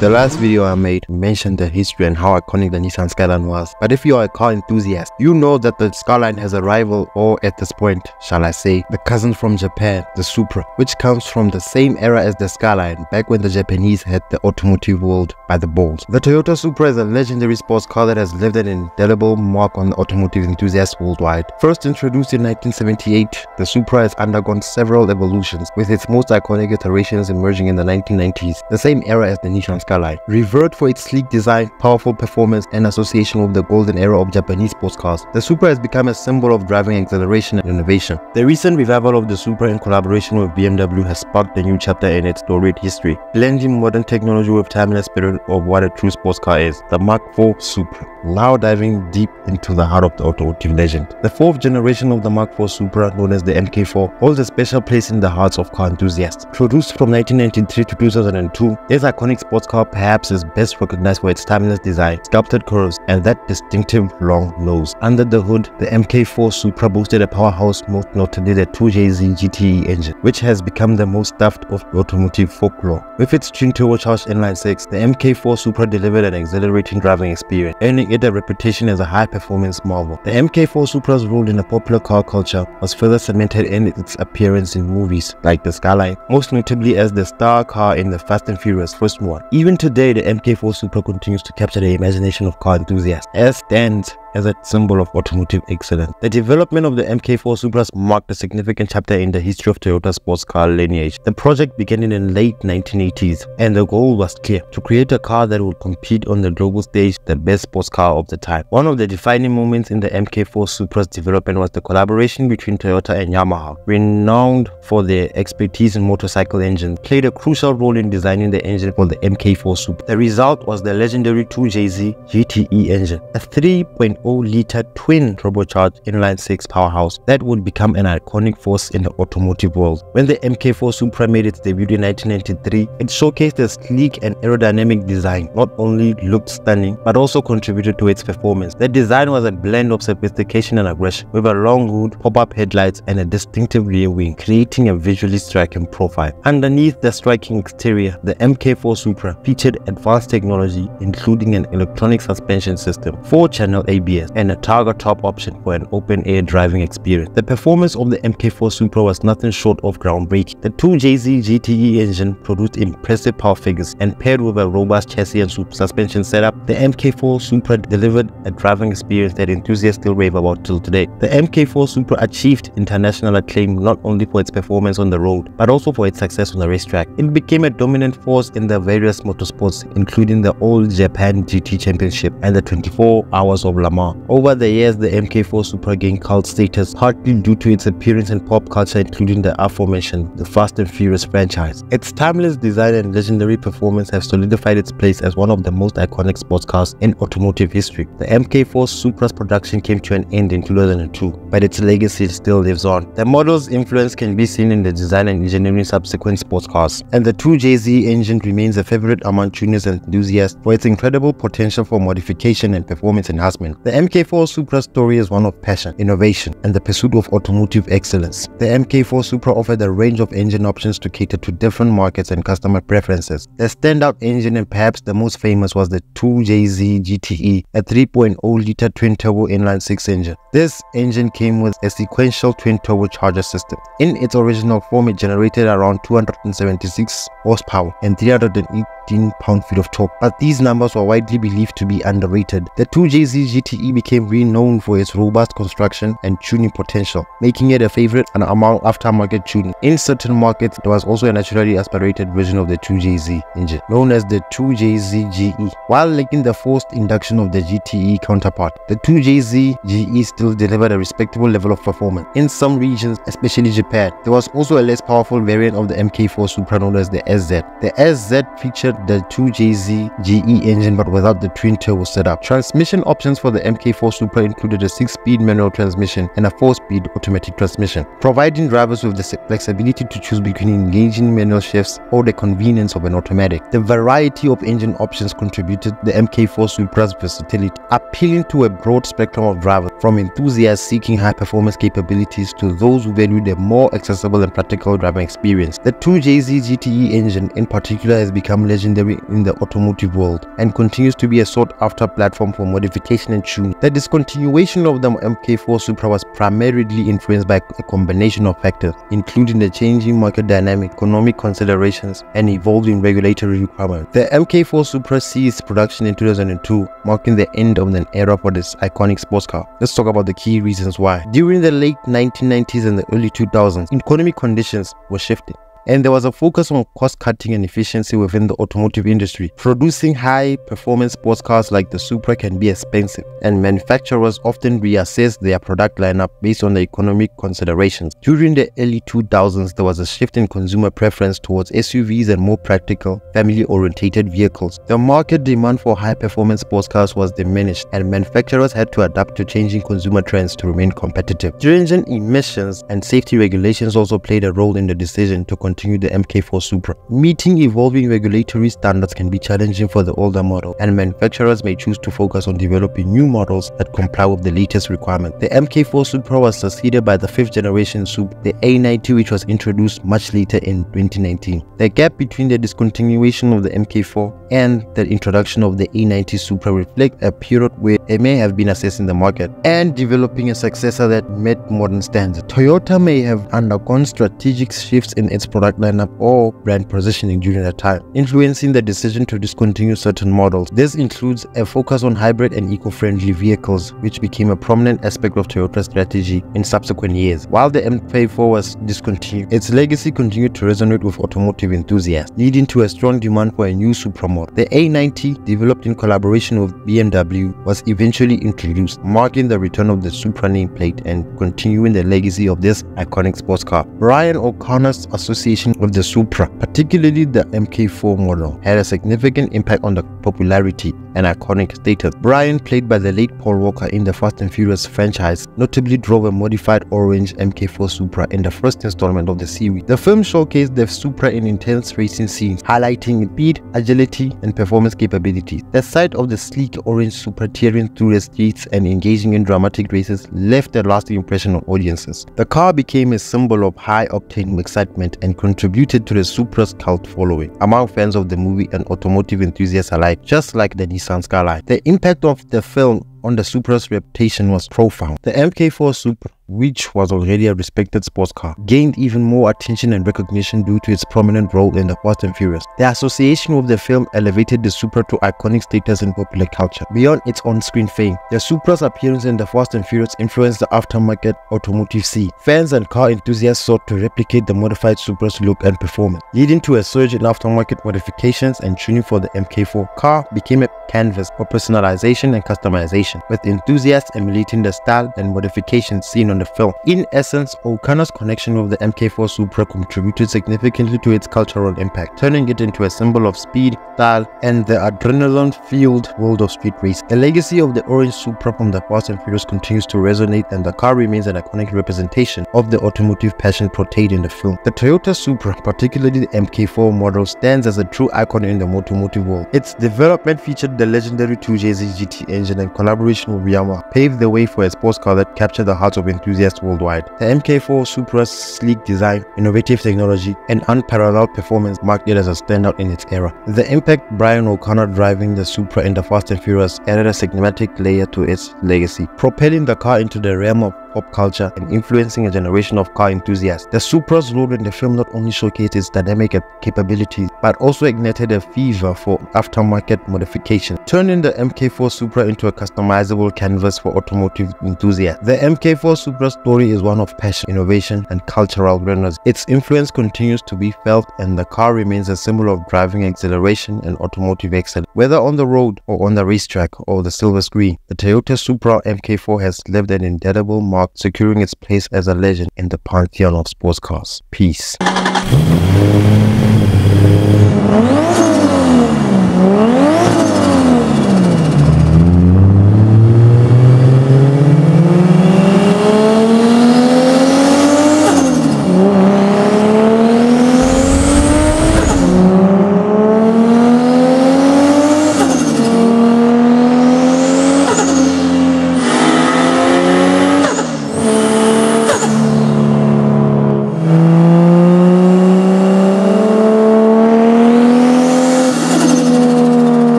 The last video I made mentioned the history and how iconic the Nissan Skyline was, but if you are a car enthusiast, you know that the Skyline has a rival, or at this point, shall I say, the cousin from Japan, the Supra, which comes from the same era as the Skyline, back when the Japanese had the automotive world by the balls. The Toyota Supra is a legendary sports car that has left an indelible mark on automotive enthusiasts worldwide. First introduced in 1978, the Supra has undergone several evolutions, with its most iconic iterations emerging in the 1990s, the same era as the Nissan Skyline. Revered for its sleek design, powerful performance, and association with the golden era of Japanese sports cars, the Supra has become a symbol of driving exhilaration and innovation. The recent revival of the Supra in collaboration with BMW has sparked a new chapter in its storied history, blending modern technology with timeless spirit of what a true sports car is, the MK4 Supra. Now diving deep into the heart of the automotive legend. The fourth generation of the MK4 Supra, known as the MK4, holds a special place in the hearts of car enthusiasts. Produced from 1993 to 2002, this iconic sports car perhaps is best recognized for its timeless design, sculpted curves, and that distinctive long nose. Under the hood, the MK4 Supra boasted a powerhouse, most notably the 2JZ GTE engine, which has become the most stuffed of automotive folklore. With its twin turbocharged inline-6, the MK4 Supra delivered an exhilarating driving experience, earning it a reputation as a high-performance marvel. The MK4 Supra's role in the popular car culture was further cemented in its appearance in movies like the Skyline, most notably as the star car in the Fast and Furious first one. Even today, the MK4 Supra continues to capture the imagination of car enthusiasts, as stands as a symbol of automotive excellence. The development of the MK4 Supras marked a significant chapter in the history of Toyota sports car lineage. The project began in the late 1980s, and the goal was clear: to create a car that would compete on the global stage, the best sports car of the time. One of the defining moments in the MK4 Supra's development was the collaboration between Toyota and Yamaha, renowned for their expertise in motorcycle engines, played a crucial role in designing the engine for the MK4 Supra. The result was the legendary 2JZ GTE engine, a 3.0-liter twin turbocharged inline-6 powerhouse that would become an iconic force in the automotive world. When the MK4 Supra made its debut in 1993, it showcased a sleek and aerodynamic design. Not only looked stunning, but also contributed to its performance. The design was a blend of sophistication and aggression, with a long hood, pop-up headlights, and a distinctive rear wing, creating a visually striking profile. Underneath the striking exterior, the MK4 Supra featured advanced technology, including an electronic suspension system, 4-channel ABS, and a Targa top option for an open-air driving experience. The performance of the MK4 Supra was nothing short of groundbreaking. The 2JZ GTE engine produced impressive power figures, and paired with a robust chassis and suspension setup, the MK4 Supra delivered a driving experience that enthusiasts still rave about till today. The MK4 Supra achieved international acclaim not only for its performance on the road, but also for its success on the racetrack. It became a dominant force in the various motorsports, including the All Japan GT Championship and the 24 Hours of Le Mans. Over the years, the MK4 Supra gained cult status, partly due to its appearance in pop culture, including the aforementioned the Fast and Furious franchise. Its timeless design and legendary performance have solidified its place as one of the most iconic sports cars in automotive history. The MK4 Supra's production came to an end in 2002, but its legacy still lives on. The model's influence can be seen in the design and engineering subsequent sports cars, and the 2JZ engine remains a favorite among tuners and enthusiasts for its incredible potential for modification and performance enhancement. The MK4 Supra's story is one of passion, innovation, and the pursuit of automotive excellence. The MK4 Supra offered a range of engine options to cater to different markets and customer preferences. The standout engine, and perhaps the most famous, was the 2JZ GTE, a 3.0-liter twin-turbo inline-6 engine. This engine came with a sequential twin turbocharger system. In its original form, it generated around 276 horsepower and 318 pound-feet of torque, but these numbers were widely believed to be underrated. The 2JZ GTE became renowned for its robust construction and tuning potential, making it a favorite among aftermarket tuning. In certain markets, there was also a naturally aspirated version of the 2JZ engine, known as the 2JZ GE. While lacking the forced induction of the GTE counterpart, the 2JZ GE still delivered a respectable level of performance. In some regions, especially Japan, there was also a less powerful variant of the MK4 Supra known as the SZ. The SZ featured the 2JZ GE engine but without the twin turbo setup. Transmission options for the MK4 Supra included a 6-speed manual transmission and a 4-speed automatic transmission, providing drivers with the flexibility to choose between engaging manual shifts or the convenience of an automatic. The variety of engine options contributed to the MK4 Supra's versatility, appealing to a broad spectrum of drivers, from enthusiasts seeking high-performance capabilities to those who value a more accessible and practical driving experience. The 2JZ GTE engine in particular has become legendary in the automotive world and continues to be a sought-after platform for modification and tuning. The discontinuation of the MK4 Supra was primarily influenced by a combination of factors, including the changing market dynamic, economic considerations, and evolving regulatory requirements. The MK4 Supra ceased production in 2002, marking the end of an era for this iconic sports car. Let's talk about the key reasons why. During the late 1990s and the early 2000s, economic conditions were shifting, and there was a focus on cost-cutting and efficiency within the automotive industry. Producing high-performance sports cars like the Supra can be expensive, and manufacturers often reassess their product lineup based on the economic considerations. During the early 2000s, there was a shift in consumer preference towards SUVs and more practical, family-oriented vehicles. The market demand for high-performance sports cars was diminished, and manufacturers had to adapt to changing consumer trends to remain competitive. Stringent emissions and safety regulations also played a role in the decision to continue the MK4 Supra. Meeting evolving regulatory standards can be challenging for the older model, and manufacturers may choose to focus on developing new models that comply with the latest requirements. The MK4 Supra was succeeded by the 5th generation Supra, the A90, which was introduced much later in 2019. The gap between the discontinuation of the MK4 and the introduction of the A90 Supra reflect a period where they may have been assessing the market and developing a successor that met modern standards. Toyota may have undergone strategic shifts in its product lineup or brand positioning during that time, influencing the decision to discontinue certain models. This includes a focus on hybrid and eco-friendly vehicles, which became a prominent aspect of Toyota's strategy in subsequent years. While the MK4 was discontinued, its legacy continued to resonate with automotive enthusiasts, leading to a strong demand for a new Supra model. The A90, developed in collaboration with BMW, was eventually introduced, marking the return of the Supra nameplate and continuing the legacy of this iconic sports car. Brian O'Connor's association with the Supra, particularly the MK4 model, had a significant impact on the popularity and iconic status. Brian, played by the late Paul Walker in the Fast and Furious franchise, notably drove a modified orange MK4 Supra in the first installment of the series. The film showcased the Supra in intense racing scenes, highlighting speed, agility, and performance capabilities. The sight of the sleek orange Supra tearing through the streets and engaging in dramatic races left a lasting impression on audiences. The car became a symbol of high-octane excitement and contributed to the Supra's cult following among fans of the movie and automotive enthusiasts alike, just like the Nissan Skyline. The impact of the film on the Supra's reputation was profound. The MK4 Supra, which was already a respected sports car, gained even more attention and recognition due to its prominent role in the Fast and Furious. The association with the film elevated the Supra to iconic status in popular culture. Beyond its on-screen fame, the Supra's appearance in the Fast and Furious influenced the aftermarket automotive scene. Fans and car enthusiasts sought to replicate the modified Supra's look and performance, leading to a surge in aftermarket modifications and tuning for the MK4 car became a canvas for personalization and customization, with enthusiasts emulating the style and modifications seen on the film. In essence, O'Connor's connection with the MK4 Supra contributed significantly to its cultural impact, turning it into a symbol of speed, style, and the adrenaline-fueled world of street race. The legacy of the orange Supra from the Fast and Furious continues to resonate, and the car remains an iconic representation of the automotive passion portrayed in the film. The Toyota Supra, particularly the MK4 model, stands as a true icon in the automotive world. Its development featured the legendary 2JZ GT engine and collaboration with Yamaha paved the way for a sports car that captured the hearts of enthusiasts worldwide. The MK4 Supra's sleek design, innovative technology, and unparalleled performance marked it as a standout in its era. The impact Brian O'Connor driving the Supra in the Fast and Furious added a cinematic layer to its legacy, propelling the car into the realm of pop culture and influencing a generation of car enthusiasts. The Supra's role in the film not only showcased its dynamic capabilities, but also ignited a fever for aftermarket modification, turning the MK4 Supra into a customizable canvas for automotive enthusiasts. The MK4 Supra's story is one of passion, innovation, and cultural renaissance. Its influence continues to be felt, and the car remains a symbol of driving exhilaration and automotive excellence. Whether on the road or on the racetrack or the silver screen, the Toyota Supra MK4 has left an indelible mark, securing its place as a legend in the pantheon of sports cars. Peace.